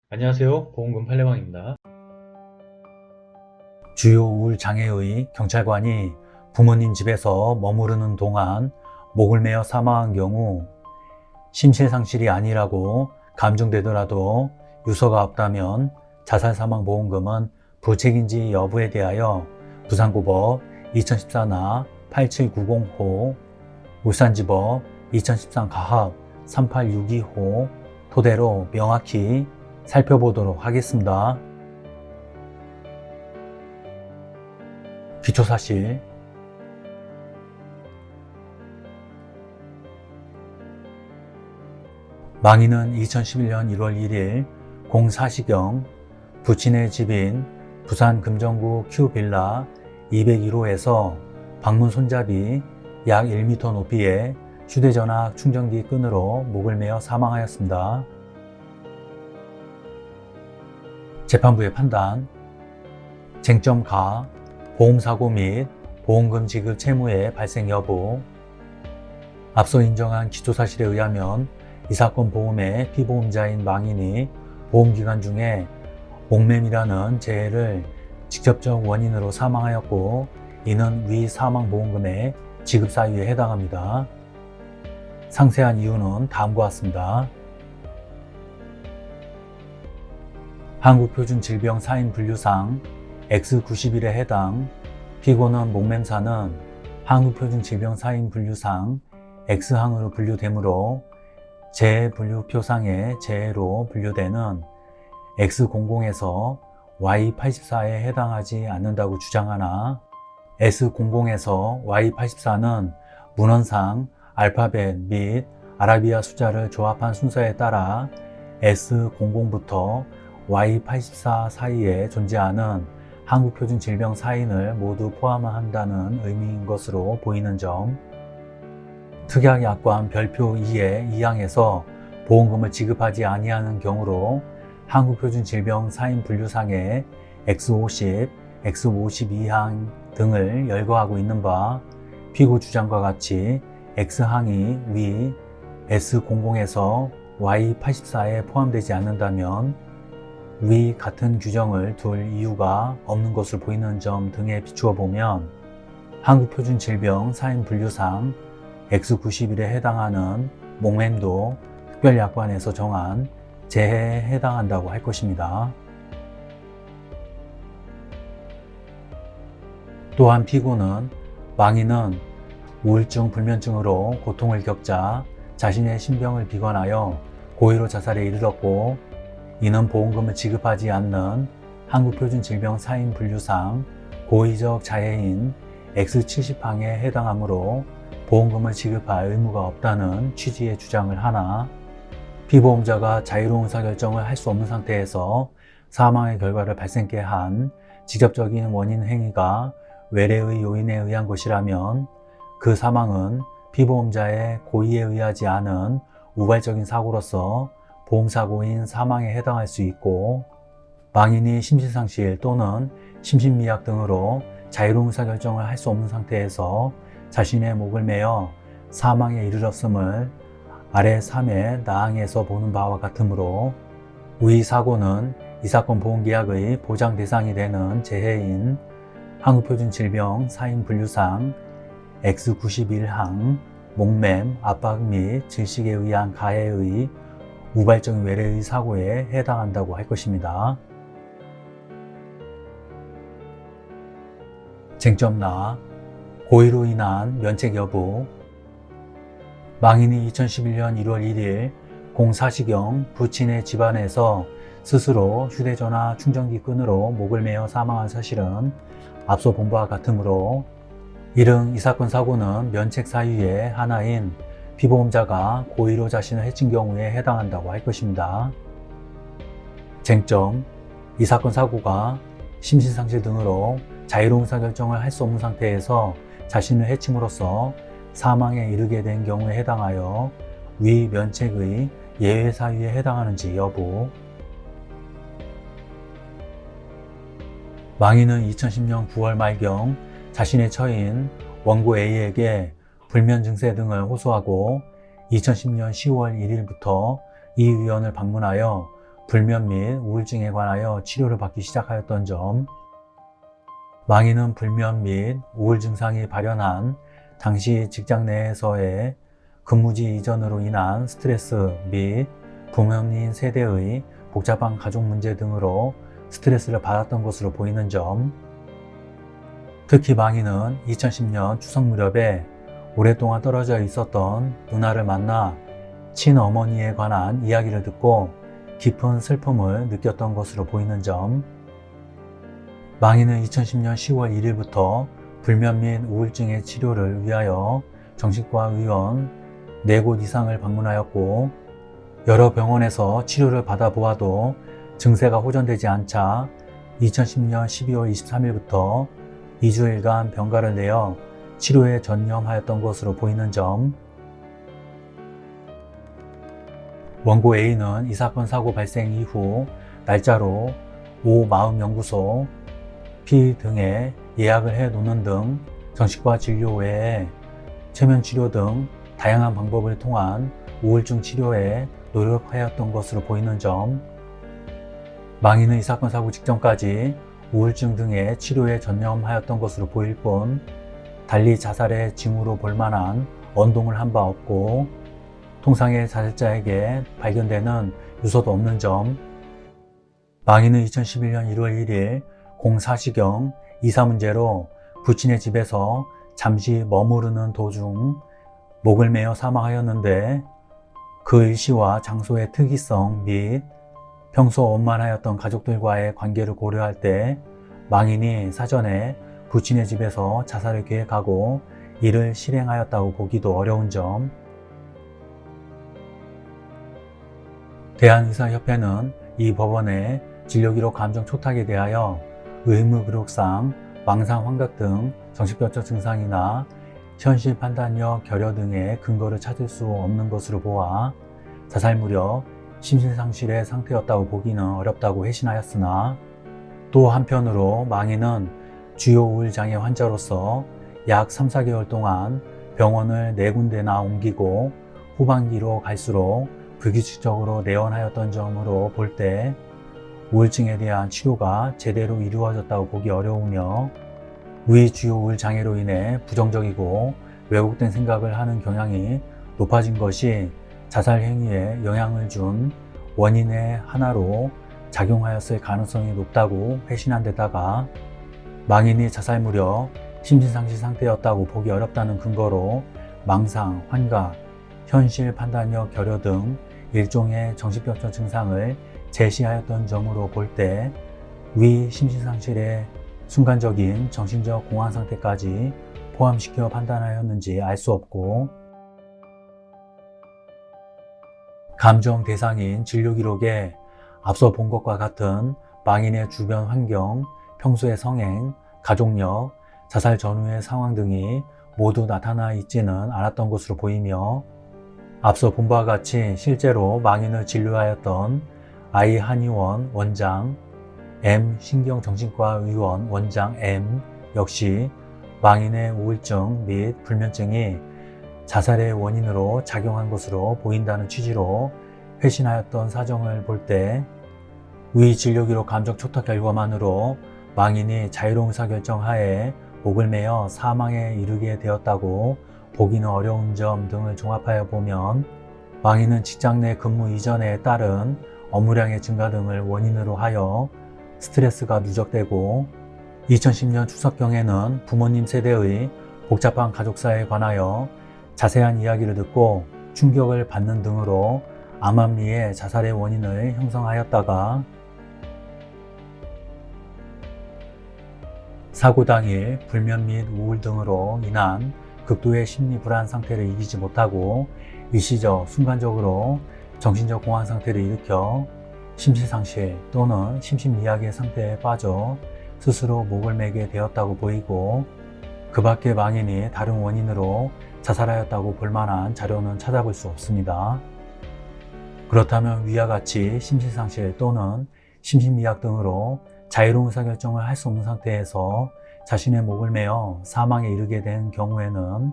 안녕하세요. 보험금 팔례방입니다. 주요 우울장애의 경찰관이 부모님 집에서 머무르는 동안 목을 메어 사망한 경우 심실상실이 아니라고 감정되더라도 유서가 없다면 자살사망보험금은 부책인지 여부에 대하여 부산고법 2014나 8790호, 울산지법 2013 가합 3862호 토대로 명확히 살펴보도록 하겠습니다. 기초사실. 망인은 2011년 1월 1일 04시경 부친의 집인 부산 금정구 큐빌라 201호에서 방문 손잡이 약 1m 높이의 휴대전화 충전기 끈으로 목을 메어 사망하였습니다. 재판부의 판단. 쟁점 가, 보험사고 및 보험금 지급 채무의 발생 여부. 앞서 인정한 기초사실에 의하면 이 사건 보험의 피보험자인 망인이 보험기간 중에 목매미라는 재해를 직접적 원인으로 사망하였고, 이는 위 사망보험금의 지급 사유에 해당합니다. 상세한 이유는 다음과 같습니다. 한국표준질병사인분류상 X91에 해당 피고는 목맴사는 한국표준질병사인분류상 X항으로 분류되므로 재분류표상의 재해로 분류되는 X00에서 Y84에 해당하지 않는다고 주장하나, S00에서 Y84는 문헌상 알파벳 및 아라비아 숫자를 조합한 순서에 따라 S00부터 Y84 사이에 존재하는 한국표준질병 사인을 모두 포함한다는 의미인 것으로 보이는 점. 특약약관 별표 2의 2항에서 보험금을 지급하지 아니하는 경우로 한국표준질병 사인 분류상의 X50, X52항 등을 열거하고 있는 바, 피고 주장과 같이 X항이 위 S00에서 Y84에 포함되지 않는다면 위 같은 규정을 둘 이유가 없는 것을 보이는 점 등에 비추어 보면 한국표준질병 사인분류상 X91에 해당하는 목맴도 특별약관에서 정한 재해에 해당한다고 할 것입니다. 또한 피고는 망인은 우울증 불면증으로 고통을 겪자 자신의 신병을 비관하여 고의로 자살에 이르렀고, 이는 보험금을 지급하지 않는 한국표준질병 사인분류상 고의적 자해인 X70항에 해당하므로 보험금을 지급할 의무가 없다는 취지의 주장을 하나, 피보험자가 자유로운 의사결정을 할 수 없는 상태에서 사망의 결과를 발생케 한 직접적인 원인 행위가 외래의 요인에 의한 것이라면 그 사망은 피보험자의 고의에 의하지 않은 우발적인 사고로서 보험사고인 사망에 해당할 수 있고, 망인이 심신상실 또는 심신미약 등으로 자유로운 의사결정을 할 수 없는 상태에서 자신의 목을 메어 사망에 이르렀음을 아래 3의 나항에서 보는 바와 같으므로 위 사고는 이 사건 보험계약의 보장 대상이 되는 재해인 한국표준질병 사인분류상 X91항 목맴, 압박 및 질식에 의한 가해의 우발적인 외래의 사고에 해당한다고 할 것입니다. 쟁점 나, 고의로 인한 면책 여부. 망인이 2011년 1월 1일 04시경 부친의 집안에서 스스로 휴대전화 충전기 끈으로 목을 메어 사망한 사실은 앞서 본 바와 같으므로, 이른 이 사건 사고는 면책 사유의 하나인 피보험자가 고의로 자신을 해친 경우에 해당한다고 할 것입니다. 쟁점, 이 사건 사고가 심신상실 등으로 자유로운 의사결정을 할 수 없는 상태에서 자신을 해침으로써 사망에 이르게 된 경우에 해당하여 위 면책의 예외 사유에 해당하는지 여부. 망인은 2010년 9월 말경 자신의 처인 원고 A에게 불면 증세 등을 호소하고 2010년 10월 1일부터 이 의원을 방문하여 불면 및 우울증에 관하여 치료를 받기 시작하였던 점, 망인은 불면 및 우울 증상이 발현한 당시 직장 내에서의 근무지 이전으로 인한 스트레스 및 부모님 세대의 복잡한 가족 문제 등으로 스트레스를 받았던 것으로 보이는 점, 특히 망인은 2010년 추석 무렵에 오랫동안 떨어져 있었던 누나를 만나 친어머니에 관한 이야기를 듣고 깊은 슬픔을 느꼈던 것으로 보이는 점, 망인은 2010년 10월 1일부터 불면 및 우울증의 치료를 위하여 정신과 의원 4곳 이상을 방문하였고 여러 병원에서 치료를 받아보아도 증세가 호전되지 않자 2010년 12월 23일부터 2주일간 병가를 내어 치료에 전념하였던 것으로 보이는 점, 원고 A는 이 사건 사고 발생 이후 날짜로 오마음연구소, P 등에 예약을 해 놓는 등 정신과 진료 외에 최면치료 등 다양한 방법을 통한 우울증 치료에 노력하였던 것으로 보이는 점, 망인은 이 사건 사고 직전까지 우울증 등의 치료에 전념하였던 것으로 보일 뿐 달리 자살의 징후로 볼 만한 언동을 한 바 없고 통상의 자살자에게 발견되는 유서도 없는 점, 망인은 2011년 1월 1일 04시경 이사 문제로 부친의 집에서 잠시 머무르는 도중 목을 메어 사망하였는데 그 일시와 장소의 특이성 및 평소 원만하였던 가족들과의 관계를 고려할 때 망인이 사전에 부친의 집에서 자살을 계획하고 이를 실행하였다고 보기도 어려운 점, 대한의사협회는 이 법원의 진료기록 감정 초탁에 대하여 의무기록상 망상 환각 등 정신병적 증상이나 현실 판단력 결여 등의 근거를 찾을 수 없는 것으로 보아 자살 무렵 심신상실의 상태였다고 보기는 어렵다고 회신하였으나 또 한편으로 망인은 주요 우울장애 환자로서 약 3, 4개월 동안 병원을 4군데나 옮기고 후반기로 갈수록 불규칙적으로 내원하였던 점으로 볼 때 우울증에 대한 치료가 제대로 이루어졌다고 보기 어려우며 위 주요 우울장애로 인해 부정적이고 왜곡된 생각을 하는 경향이 높아진 것이 자살 행위에 영향을 준 원인의 하나로 작용하였을 가능성이 높다고 회신한 데다가 망인이 자살 무렵 심신상실 상태였다고 보기 어렵다는 근거로 망상, 환각, 현실 판단력 결여 등 일종의 정신병적 증상을 제시하였던 점으로 볼 때 위 심신상실의 순간적인 정신적 공황 상태까지 포함시켜 판단하였는지 알 수 없고 감정 대상인 진료기록에 앞서 본 것과 같은 망인의 주변 환경, 평소의 성행, 가족력, 자살 전후의 상황 등이 모두 나타나 있지는 않았던 것으로 보이며 앞서 본 바와 같이 실제로 망인을 진료하였던 I 한의원 원장, M 신경정신과 의원 원장 M 역시 망인의 우울증 및 불면증이 자살의 원인으로 작용한 것으로 보인다는 취지로 회신하였던 사정을 볼 때 위 진료기록 감정 초탁 결과만으로 망인이 자유로운 의사결정 하에 목을 메어 사망에 이르게 되었다고 보기는 어려운 점 등을 종합하여 보면 망인은 직장 내 근무 이전에 따른 업무량의 증가 등을 원인으로 하여 스트레스가 누적되고 2010년 추석경에는 부모님 세대의 복잡한 가족사에 관하여 자세한 이야기를 듣고 충격을 받는 등으로 암암리에 자살의 원인을 형성하였다가 사고 당일 불면 및 우울 등으로 인한 극도의 심리 불안 상태를 이기지 못하고 일시적, 순간적으로 정신적 공황 상태를 일으켜 심신상실 또는 심신미약의 상태에 빠져 스스로 목을 매게 되었다고 보이고 그 밖에 망인이 다른 원인으로 자살하였다고 볼 만한 자료는 찾아볼 수 없습니다. 그렇다면 위와 같이 심신상실 또는 심신미약 등으로 자유로운 의사결정을 할 수 없는 상태에서 자신의 목을 메어 사망에 이르게 된 경우에는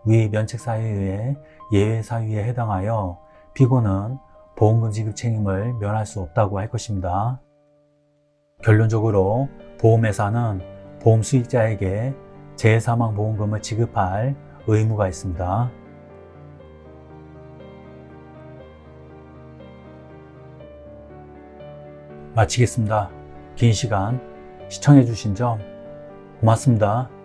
위 면책사유의 예외 사유에 해당하여 피고는 보험금 지급 책임을 면할 수 없다고 할 것입니다. 결론적으로 보험회사는 보험 수익자에게 재해사망보험금을 지급할 의무가 있습니다. 마치겠습니다. 긴 시간 시청해주신 점 고맙습니다.